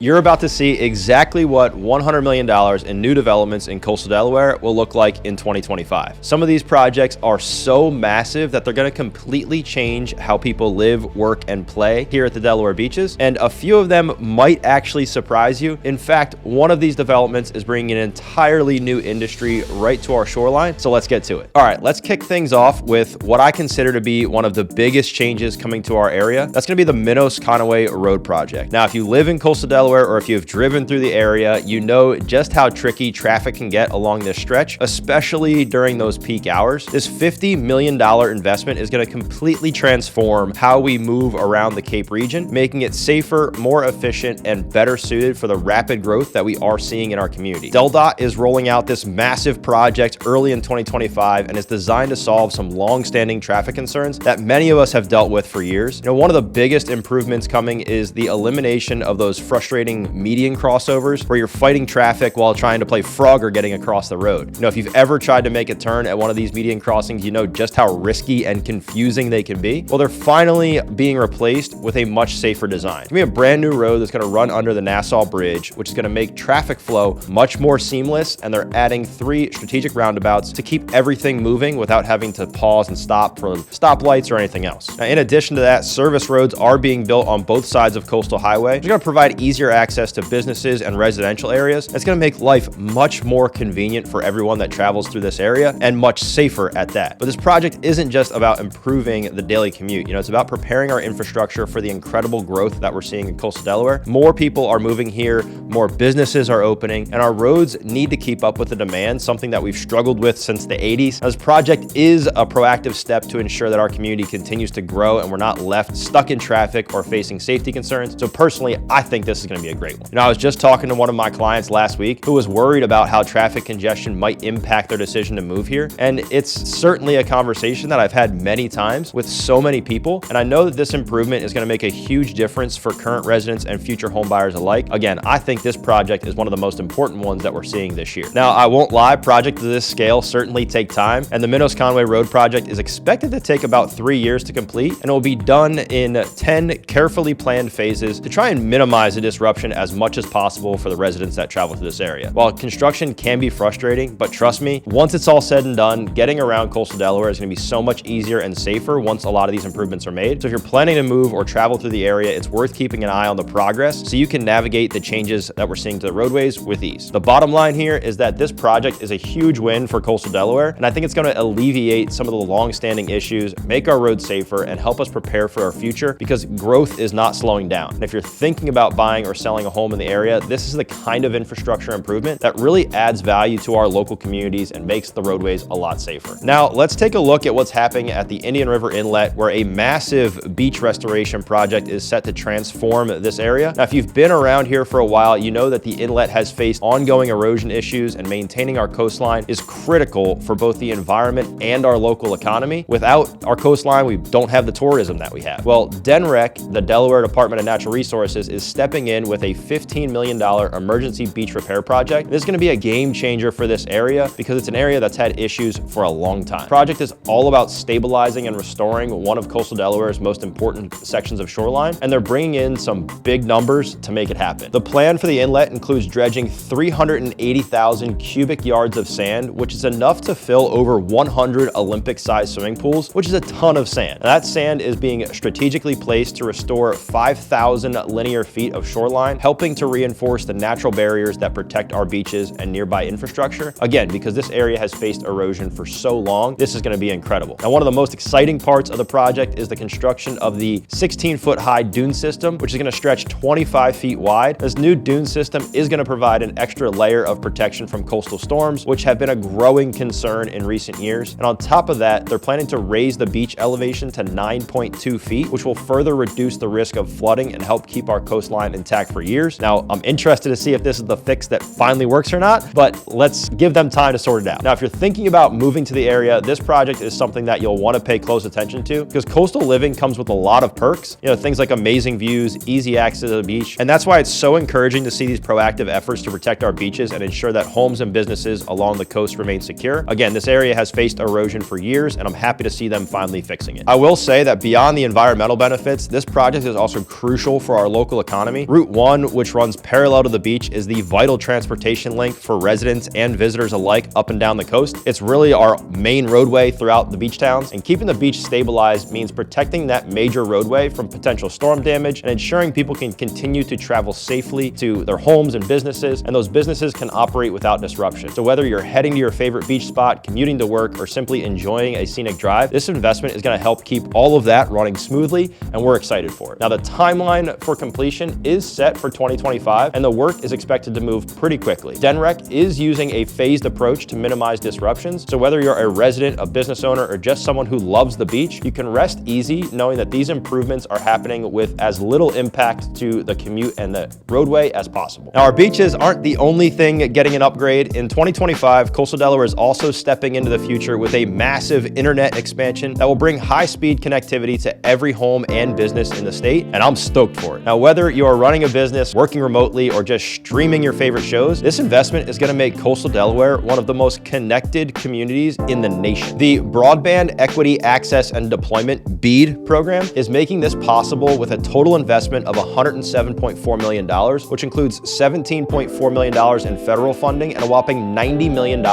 You're about to see exactly what $100 million in new developments in coastal Delaware will look like in 2025. Some of these projects are so massive that they're going to completely change how people live, work, and play here at the Delaware beaches, and a few of them might actually surprise you. In fact, one of these developments is bringing an entirely new industry right to our shoreline, so let's get to it. All right, let's kick things off with what I consider to be one of the biggest changes coming to our area. That's going to be the Minnows-Conaway Road project. Now, if you live in coastal Delaware, or if you've driven through the area, you know just how tricky traffic can get along this stretch, especially during those peak hours. This $50 million investment is going to completely transform how we move around the Cape region, making it safer, more efficient, and better suited for the rapid growth that we are seeing in our community. DelDOT is rolling out this massive project early in 2025 and is designed to solve some long-standing traffic concerns that many of us have dealt with for years. One of the biggest improvements coming is the elimination of those frustrating median crossovers where you're fighting traffic while trying to play Frogger getting across the road. If you've ever tried to make a turn at one of these median crossings, you know just how risky and confusing they can be. Well, they're finally being replaced with a much safer design. It's gonna be a brand new road that's gonna run under the Nassau Bridge, which is gonna make traffic flow much more seamless, and they're adding 3 strategic roundabouts to keep everything moving without having to pause and stop for stoplights or anything else. Now, in addition to that, service roads are being built on both sides of Coastal Highway, which is gonna provide easier access to businesses and residential areas. It's going to make life much more convenient for everyone that travels through this area, and much safer at that. But this project isn't just about improving the daily commute. It's about preparing our infrastructure for the incredible growth that we're seeing in coastal Delaware. More people are moving here, more businesses are opening, and our roads need to keep up with the demand, something that we've struggled with since the 80s. Now, this project is a proactive step to ensure that our community continues to grow and we're not left stuck in traffic or facing safety concerns. So personally, I think this is going to be a great one. I was just talking to one of my clients last week who was worried about how traffic congestion might impact their decision to move here. And it's certainly a conversation that I've had many times with so many people. And I know that this improvement is going to make a huge difference for current residents and future home buyers alike. Again, I think this project is one of the most important ones that we're seeing this year. Now, I won't lie, projects of this scale certainly take time, and the Minnows-Conaway Road project is expected to take about 3 years to complete, and it will be done in 10 carefully planned phases to try and minimize the disruption as much as possible for the residents that travel to this area. While construction can be frustrating, but trust me, once it's all said and done, getting around coastal Delaware is going to be so much easier and safer once a lot of these improvements are made. So if you're planning to move or travel through the area, it's worth keeping an eye on the progress so you can navigate the changes that we're seeing to the roadways with ease. The bottom line here is that this project is a huge win for coastal Delaware, and I think it's going to alleviate some of the long-standing issues, make our roads safer, and help us prepare for our future, because growth is not slowing down. And if you're thinking about buying or selling a home in the area, this is the kind of infrastructure improvement that really adds value to our local communities and makes the roadways a lot safer. Now, let's take a look at what's happening at the Indian River Inlet, where a massive beach restoration project is set to transform this area. Now, if you've been around here for a while, you know that the inlet has faced ongoing erosion issues, and maintaining our coastline is critical for both the environment and our local economy. Without our coastline, we don't have the tourism that we have. Well, DENREC, the Delaware Department of Natural Resources, is stepping in with a $15 million emergency beach repair project. This is going to be a game changer for this area because it's an area that's had issues for a long time. The project is all about stabilizing and restoring one of coastal Delaware's most important sections of shoreline, and they're bringing in some big numbers to make it happen. The plan for the inlet includes dredging 380,000 cubic yards of sand, which is enough to fill over 100 Olympic-sized swimming pools, which is a ton of sand. Now, that sand is being strategically placed to restore 5,000 linear feet of shoreline, helping to reinforce the natural barriers that protect our beaches and nearby infrastructure. Again, because this area has faced erosion for so long, this is going to be incredible. Now, one of the most exciting parts of the project is the construction of the 16-foot high dune system, which is going to stretch 25 feet wide. This new dune system is going to provide an extra layer of protection from coastal storms, which have been a growing concern in recent years. And on top of that, they're planning to raise the beach elevation to 9.2 feet, which will further reduce the risk of flooding and help keep our coastline intact for years. Now, I'm interested to see if this is the fix that finally works or not, but let's give them time to sort it out. Now, if you're thinking about moving to the area, this project is something that you'll want to pay close attention to, because coastal living comes with a lot of perks, things like amazing views, easy access to the beach. And that's why it's so encouraging to see these proactive efforts to protect our beaches and ensure that homes and businesses along the coast remain secure. Again, this area has faced erosion for years, and I'm happy to see them finally fixing it. I will say that beyond the environmental benefits, this project is also crucial for our local economy. Route Route 1, which runs parallel to the beach, is the vital transportation link for residents and visitors alike up and down the coast. It's really our main roadway throughout the beach towns, and keeping the beach stabilized means protecting that major roadway from potential storm damage and ensuring people can continue to travel safely to their homes and businesses, and those businesses can operate without disruption. So whether you're heading to your favorite beach spot, commuting to work, or simply enjoying a scenic drive, this investment is going to help keep all of that running smoothly, and we're excited for it. Now, the timeline for completion is set for 2025, and the work is expected to move pretty quickly. DenRec is using a phased approach to minimize disruptions, so whether you're a resident, a business owner, or just someone who loves the beach, you can rest easy knowing that these improvements are happening with as little impact to the commute and the roadway as possible. Now, our beaches aren't the only thing getting an upgrade. In 2025, Coastal Delaware is also stepping into the future with a massive internet expansion that will bring high-speed connectivity to every home and business in the state, and I'm stoked for it. Now, whether you are running a business, working remotely, or just streaming your favorite shows, this investment is going to make Coastal Delaware one of the most connected communities in the nation. The Broadband Equity Access and Deployment BEAD program is making this possible with a total investment of $107.4 million, which includes $17.4 million in federal funding and a whopping $90 million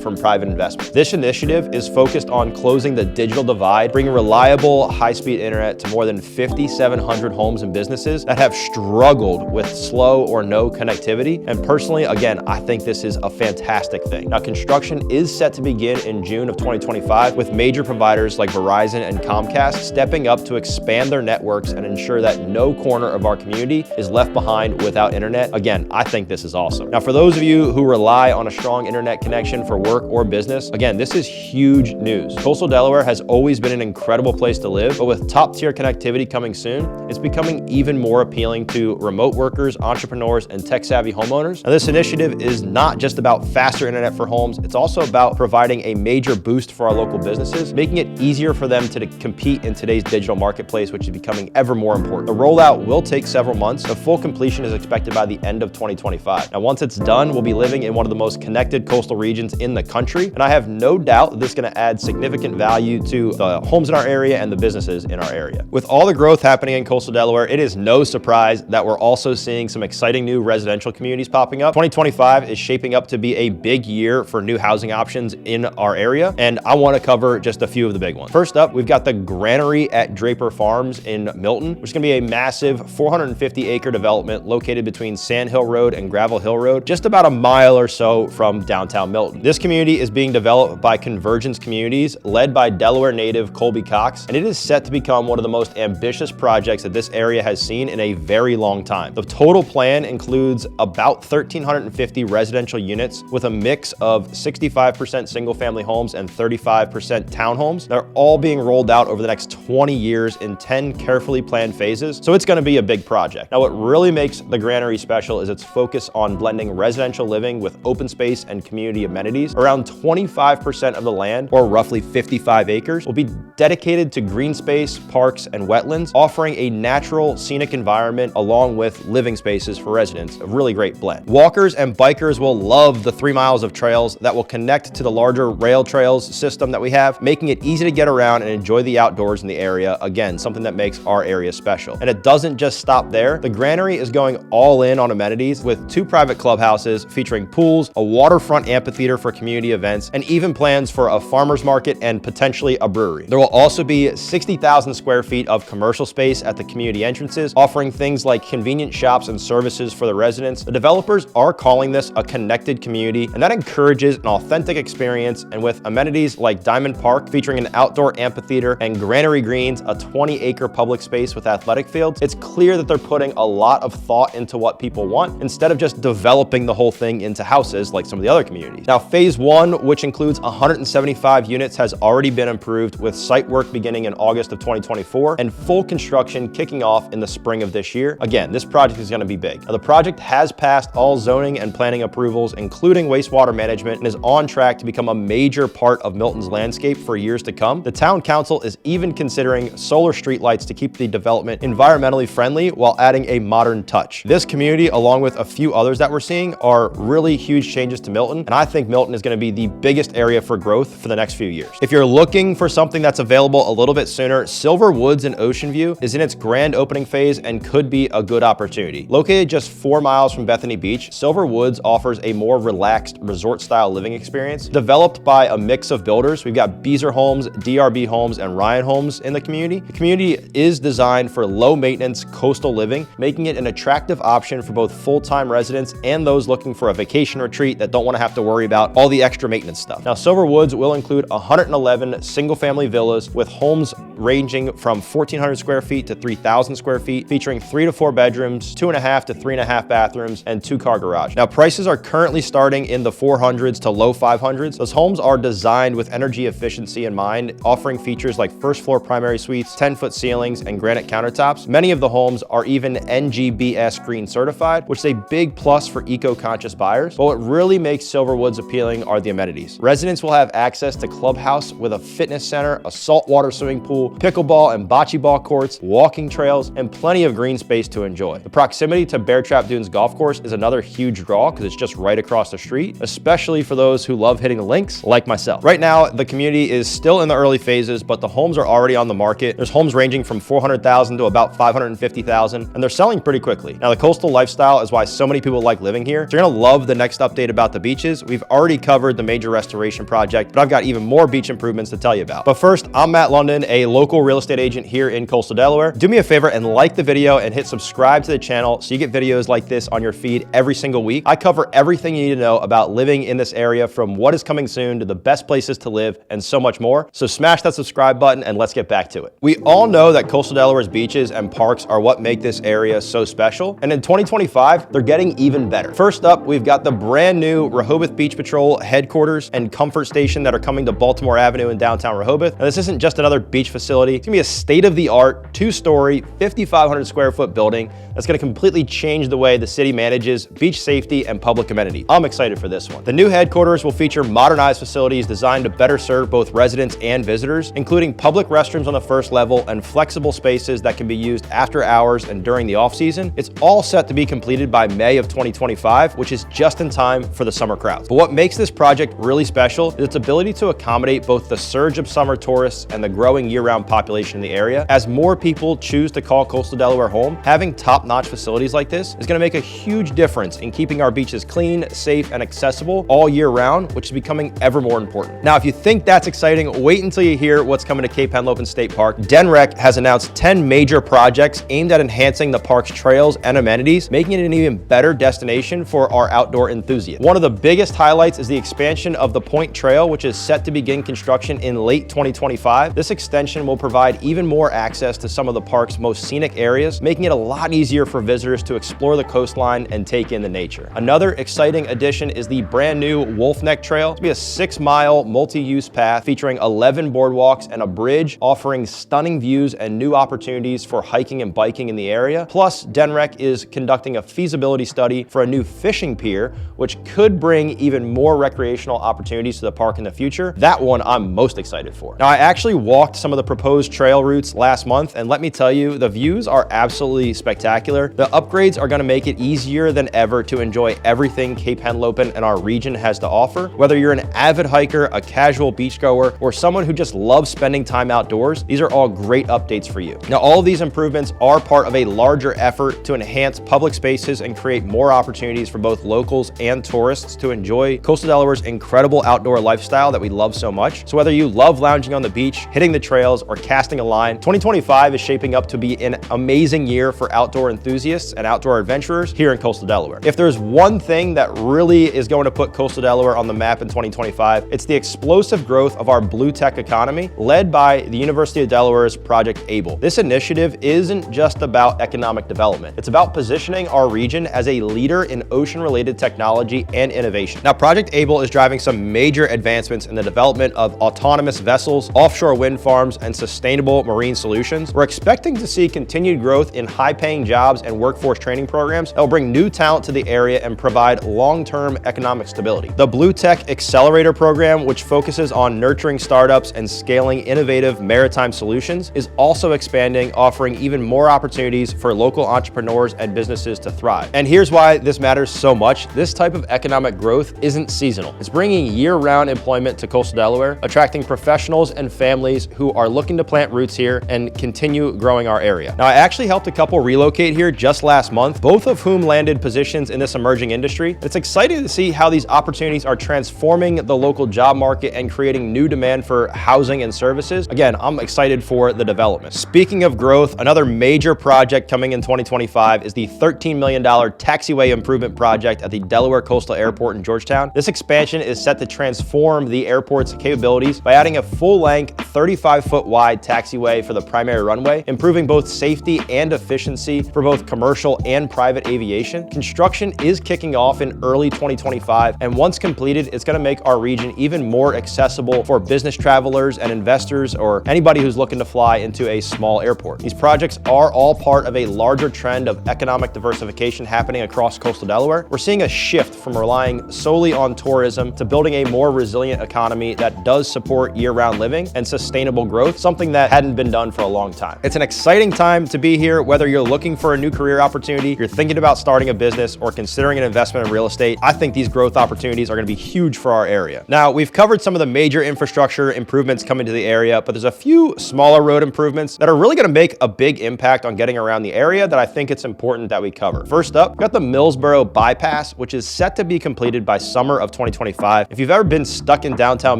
from private investment. This initiative is focused on closing the digital divide, bringing reliable, high-speed internet to more than 5,700 homes and businesses that have struggled with slow or no connectivity. And personally, again, I think this is a fantastic thing. Now, construction is set to begin in June of 2025, with major providers like Verizon and Comcast stepping up to expand their networks and ensure that no corner of our community is left behind without internet. Again, I think this is awesome. Now, for those of you who rely on a strong internet connection for work or business, again, this is huge news. Coastal Delaware has always been an incredible place to live, but with top-tier connectivity coming soon, it's becoming even more appealing to remote workers, entrepreneurs, and tech-savvy homeowners. Now, this initiative is not just about faster internet for homes, it's also about providing a major boost for our local businesses, making it easier for them to compete in today's digital marketplace, which is becoming ever more important. The rollout will take several months. The full completion is expected by the end of 2025. Now, once it's done, we'll be living in one of the most connected coastal regions in the country, and I have no doubt that this is going to add significant value to the homes in our area and the businesses in our area. With all the growth happening in Coastal Delaware, it is no surprise that we're also seeing some exciting new residential communities popping up. 2025 is shaping up to be a big year for new housing options in our area, and I want to cover just a few of the big ones. First up, we've got the Granary at Draper Farms in Milton, which is going to be a massive 450-acre development located between Sand Hill Road and Gravel Hill Road, just about a mile or so from downtown Milton. This community is being developed by Convergence Communities, led by Delaware native Colby Cox, and it is set to become one of the most ambitious projects that this area has seen in a very long time. The total plan includes about 1,350 residential units with a mix of 65% single-family homes and 35% townhomes. They're all being rolled out over the next 20 years in 10 carefully planned phases, so it's going to be a big project. Now, what really makes the Granary special is its focus on blending residential living with open space and community amenities. Around 25% of the land, or roughly 55 acres, will be dedicated to green space, parks, and wetlands, offering a natural, scenic environment along with living spaces for residents. A really great blend. Walkers and bikers will love the 3 miles of trails that will connect to the larger rail trails system that we have, making it easy to get around and enjoy the outdoors in the area. Again, something that makes our area special. And it doesn't just stop there. The Granary is going all in on amenities with 2 private clubhouses featuring pools, a waterfront amphitheater for community events, and even plans for a farmer's market and potentially a brewery. There will also be 60,000 square feet of commercial space at the community entrances, offering things like convenient shops and services for the residents. The developers are calling this a connected community, and that encourages an authentic experience. And with amenities like Diamond Park featuring an outdoor amphitheater and Granary Greens, a 20-acre public space with athletic fields, it's clear that they're putting a lot of thought into what people want instead of just developing the whole thing into houses like some of the other communities. Now, phase 1, which includes 175 units, has already been approved, with site work beginning in August of 2024 and full construction kicking off in the spring of this year. Again, this project is going to be big. Now, the project has passed all zoning and planning approvals, including wastewater management, and is on track to become a major part of Milton's landscape for years to come. The town council is even considering solar streetlights to keep the development environmentally friendly while adding a modern touch. This community, along with a few others that we're seeing, are really huge changes to Milton, and I think Milton is going to be the biggest area for growth for the next few years. If you're looking for something that's available a little bit sooner, Silver Woods in Ocean View is in its grand opening phase and could be a good opportunity. Located just 4 miles from Bethany Beach, Silver Woods offers a more relaxed resort-style living experience. Developed by a mix of builders, we've got Beazer Homes, DRB Homes, and Ryan Homes in the community. The community is designed for low-maintenance coastal living, making it an attractive option for both full-time residents and those looking for a vacation retreat that don't want to have to worry about all the extra maintenance stuff. Now, Silver Woods will include 111 single-family villas with homes ranging from 1,400 square feet to 3,000 square feet, featuring 3 to 4 bedrooms, 2.5 to 3.5 bathrooms, and 2-car garage. Now, prices are currently starting in the 400s to low 500s. Those homes are designed with energy efficiency in mind, offering features like first-floor primary suites, 10-foot ceilings, and granite countertops. Many of the homes are even NGBS Green certified, which is a big plus for eco-conscious buyers. But what really makes Silver Woods appealing are the amenities. Residents will have access to clubhouse with a fitness center, a saltwater swimming pool, pickleball and bocce ball courts, walking trails, and plenty of green space to enjoy. The proximity to Bear Trap Dunes Golf Course is another huge draw because it's just right across the street, especially for those who love hitting the links like myself. Right now, the community is still in the early phases, but the homes are already on the market. There's homes ranging from $400,000 to about $550,000, and they're selling pretty quickly. Now, the coastal lifestyle is why so many people like living here. So you're gonna love the next update about the beaches. We've already covered the major restoration project, but I've got even more beach improvements to tell you about. But first, I'm Matt Lunden, a local real estate agent here in Coastal Delaware. Do me a favor and like the video and hit subscribe to the channel so you get videos like this on your feed every single week. I cover everything you need to know about living in this area, from what is coming soon to the best places to live and so much more. So smash that subscribe button and let's get back to it. We all know that Coastal Delaware's beaches and parks are what make this area so special. And in 2025, they're getting even better. First up, we've got the brand new Rehoboth Beach Patrol headquarters and comfort station that are coming to Baltimore Avenue in downtown Rehoboth. Now, this isn't just another beach facility. It's gonna be a state-of-the-art, 2-story, 5,500 square foot building that's gonna completely change the way the city manages beach safety and public amenities. I'm excited for this one. The new headquarters will feature modernized facilities designed to better serve both residents and visitors, including public restrooms on the first level and flexible spaces that can be used after hours and during the off-season. It's all set to be completed by May of 2025, which is just in time for the summer crowds. But what makes this project really special is its ability to accommodate both the surge of summer tourists and the growing year-round population in the area. As more people choose to call Coastal Delaware home, having top-notch facilities like this is going to make a huge difference in keeping our beaches clean, safe, and accessible all year round, which is becoming ever more important. Now, if you think that's exciting, wait until you hear what's coming to Cape Henlopen State Park. DenRec has announced 10 major projects aimed at enhancing the park's trails and amenities, making it an even better destination for our outdoor enthusiasts. One of the biggest highlights is the expansion of the Point Trail, which is set to begin construction in late 2025. This extension will provide even more access to some of the park's most scenic areas, making it a lot easier for visitors to explore the coastline and take in the nature. Another exciting addition is the brand new Wolf Neck Trail. It's going to be a 6-mile multi-use path featuring 11 boardwalks and a bridge, offering stunning views and new opportunities for hiking and biking in the area. Plus, DenRec is conducting a feasibility study for a new fishing pier, which could bring even more recreational opportunities to the park in the future. That one I'm most excited for. Now, I actually walked some of the proposed trail routes last month, and let me tell you, the views are absolutely spectacular. The upgrades are going to make it easier than ever to enjoy everything Cape Henlopen and our region has to offer. Whether you're an avid hiker, a casual beachgoer, or someone who just loves spending time outdoors, these are all great updates for you. Now, all of these improvements are part of a larger effort to enhance public spaces and create more opportunities for both locals and tourists to enjoy Coastal Delaware's incredible outdoor lifestyle that we love so much. So whether you love lounging on the beach, hitting the trails, or casting a line, 2025 is shaping up to be an amazing year for outdoor enthusiasts and outdoor adventurers here in Coastal Delaware. If there's one thing that really is going to put Coastal Delaware on the map in 2025, it's the explosive growth of our blue tech economy, led by the University of Delaware's Project Able. This initiative isn't just about economic development. It's about positioning our region as a leader in ocean-related technology and innovation. Now, Project Able is driving some major advancements in the development of autonomous vessels, offshore wind farms, and sustainable marine solutions. We're expecting to see continued growth in high-paying jobs and workforce training programs that will bring new talent to the area and provide long-term economic stability. The Blue Tech Accelerator program, which focuses on nurturing startups and scaling innovative maritime solutions, is also expanding, offering even more opportunities for local entrepreneurs and businesses to thrive. And here's why this matters so much. This type of economic growth isn't seasonal. It's bringing year-round employment to Coastal Delaware, attracting professionals and families who are looking to plant roots here and continue growing our area. Now, I actually helped a couple relocate relocate here just last month, both of whom landed positions in this emerging industry. It's exciting to see how these opportunities are transforming the local job market and creating new demand for housing and services. Again, I'm excited for the development. Speaking of growth, another major project coming in 2025 is the $13 million taxiway improvement project at the Delaware Coastal Airport in Georgetown. This expansion is set to transform the airport's capabilities by adding a full-length, 35-foot wide taxiway for the primary runway, improving both safety and efficiency for both commercial and private aviation. Construction is kicking off in early 2025, and once completed, it's going to make our region even more accessible for business travelers and investors or anybody who's looking to fly into a small airport. These projects are all part of a larger trend of economic diversification happening across coastal Delaware. We're seeing a shift from relying solely on tourism to building a more resilient economy that does support year-round living and sustainable growth, something that hadn't been done for a long time. It's an exciting time to be here, whether you're looking for a new career opportunity, you're thinking about starting a business, or considering an investment in real estate. I think these growth opportunities are going to be huge for our area. Now, we've covered some of the major infrastructure improvements coming to the area, but there's a few smaller road improvements that are really going to make a big impact on getting around the area that I think it's important that we cover. First up, we've got the Millsboro bypass, which is set to be completed by summer of 2025. If you've ever been stuck in downtown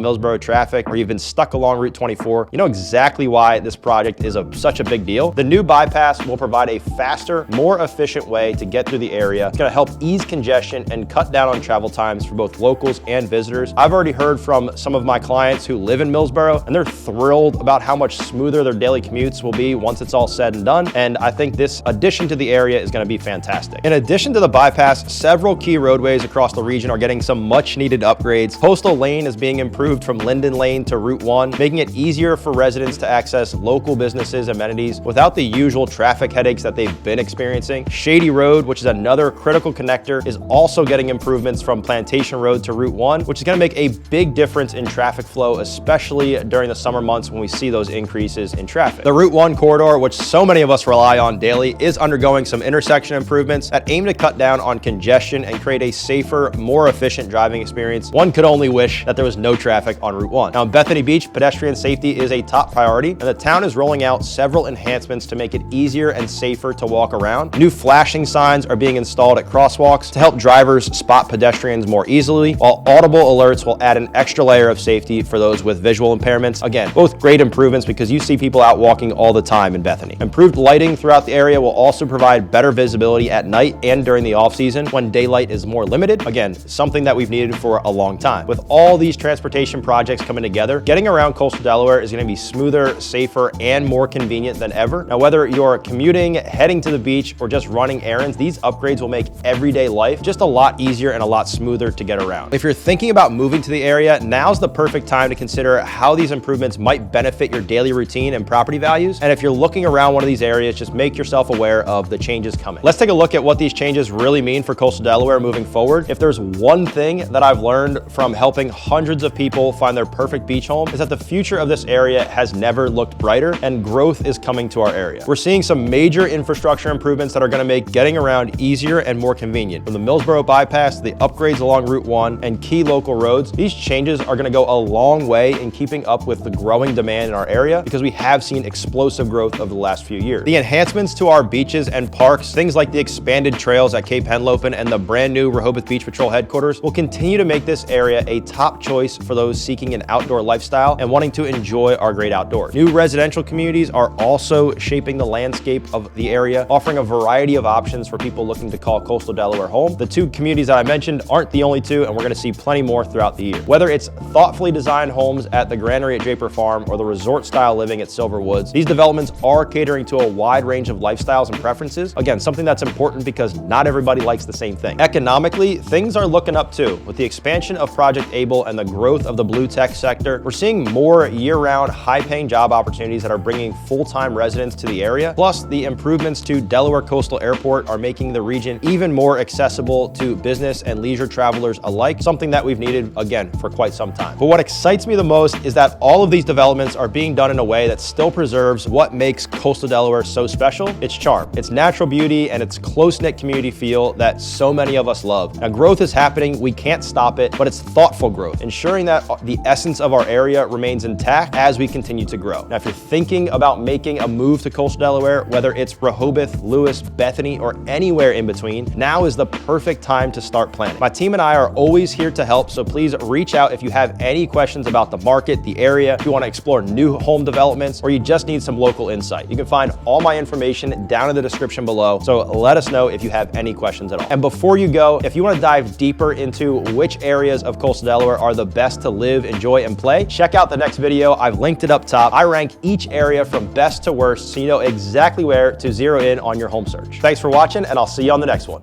Millsboro traffic, or you've been stuck along Route 24, you know exactly why this project is such a big deal. The new bypass will provide a faster, more efficient way to get through the area. It's going to help ease congestion and cut down on travel times for both locals and visitors. I've already heard from some of my clients who live in Millsboro, and they're thrilled about how much smoother their daily commutes will be once it's all said and done. And I think this addition to the area is going to be fantastic. In addition to the bypass, several key roadways across the region are getting some much needed upgrades. Coastal Lane is being improved from Lunden Lane to Route 1, making it easier for residents to access local businesses and amenities without the usual traffic headaches that they've been experiencing. Shady Road, which is another critical connector, is also getting improvements from Plantation Road to Route 1, which is going to make a big difference in traffic flow, especially during the summer months when we see those increases in traffic. The Route 1 corridor, which so many of us rely on daily, is undergoing some intersection improvements that aim to cut down on congestion and create a safer, more efficient driving experience. One could only wish that there was no traffic on Route 1. Now, in Bethany Beach, pedestrian safety is a top priority, and the town is rolling out several enhancements to make it easier and safer to walk around. New flashing signs are being installed at crosswalks to help drivers spot pedestrians more easily, while audible alerts will add an extra layer of safety for those with visual impairments. Again, both great improvements because you see people out walking all the time in Bethany. Improved lighting throughout the area will also provide better visibility at night and during the off-season when daylight is more limited. Again, something that we've needed for a long time. With all these transportation projects coming together, getting around coastal Delaware is going to be smoother, safer, and more convenient than ever. Now, whether you're commuting, heading to the beach, or just running errands, these upgrades will make everyday life just a lot easier and a lot smoother to get around. If you're thinking about moving to the area, now's the perfect time to consider how these improvements might benefit your daily routine and property values. And if you're looking around one of these areas, just make yourself aware of the changes coming. Let's take a look at what these changes really mean for coastal Delaware moving forward. If there's one thing that I've learned from helping hundreds of people find their perfect beach home, is that the future of this area has never looked brighter, and growth is coming to our area. We're seeing some major infrastructure improvements that are going to make getting around easier and more convenient. From the Millsboro bypass to the upgrades along Route 1 and key local roads, these changes are going to go a long way in keeping up with the growing demand in our area because we have seen explosive growth over the last few years. The enhancements to our beaches and parks, things like the expanded trails at Cape Henlopen and the brand new Rehoboth Beach Patrol headquarters, will continue to make this area a top choice for those seeking an outdoor lifestyle and wanting to enjoy our great outdoors. New residential communities are also shaping the landscape of the area, offering a variety of options for people looking to call coastal Delaware home. The two communities that I mentioned aren't the only two, and we're going to see plenty more throughout the year. Whether it's thoughtfully designed homes at the Granary at Draper Farm or the resort-style living at Silver Woods, these developments are catering to a wide range of lifestyles and preferences. Again, something that's important because not everybody likes the same thing. Economically, things are looking up too. With the expansion of Project Able and the growth of the blue tech sector, we're seeing more year-round, high-paying job opportunities that are bringing full-time residents to the area. Plus, the improvements to Delaware Coastal Airport are making the region even more accessible to business and leisure travelers alike, something that we've needed, again, for quite some time. But what excites me the most is that all of these developments are being done in a way that still preserves what makes coastal Delaware so special: its charm, its natural beauty, and its close-knit community feel that so many of us love. Now, growth is happening, we can't stop it, but it's thoughtful growth, ensuring that the essence of our area remains intact as we continue to grow. Now, if you're thinking about making a move to coastal Delaware, whether it's Rehoboth Rehoboth, Lewes, Bethany, or anywhere in between, now is the perfect time to start planning. My team and I are always here to help, so please reach out if you have any questions about the market, the area, if you want to explore new home developments, or you just need some local insight. You can find all my information down in the description below, so let us know if you have any questions at all. And before you go, if you want to dive deeper into which areas of Coastal Delaware are the best to live, enjoy, and play, check out the next video. I've linked it up top. I rank each area from best to worst so you know exactly where to zero in on your home search. Thanks for watching, and I'll see you on the next one.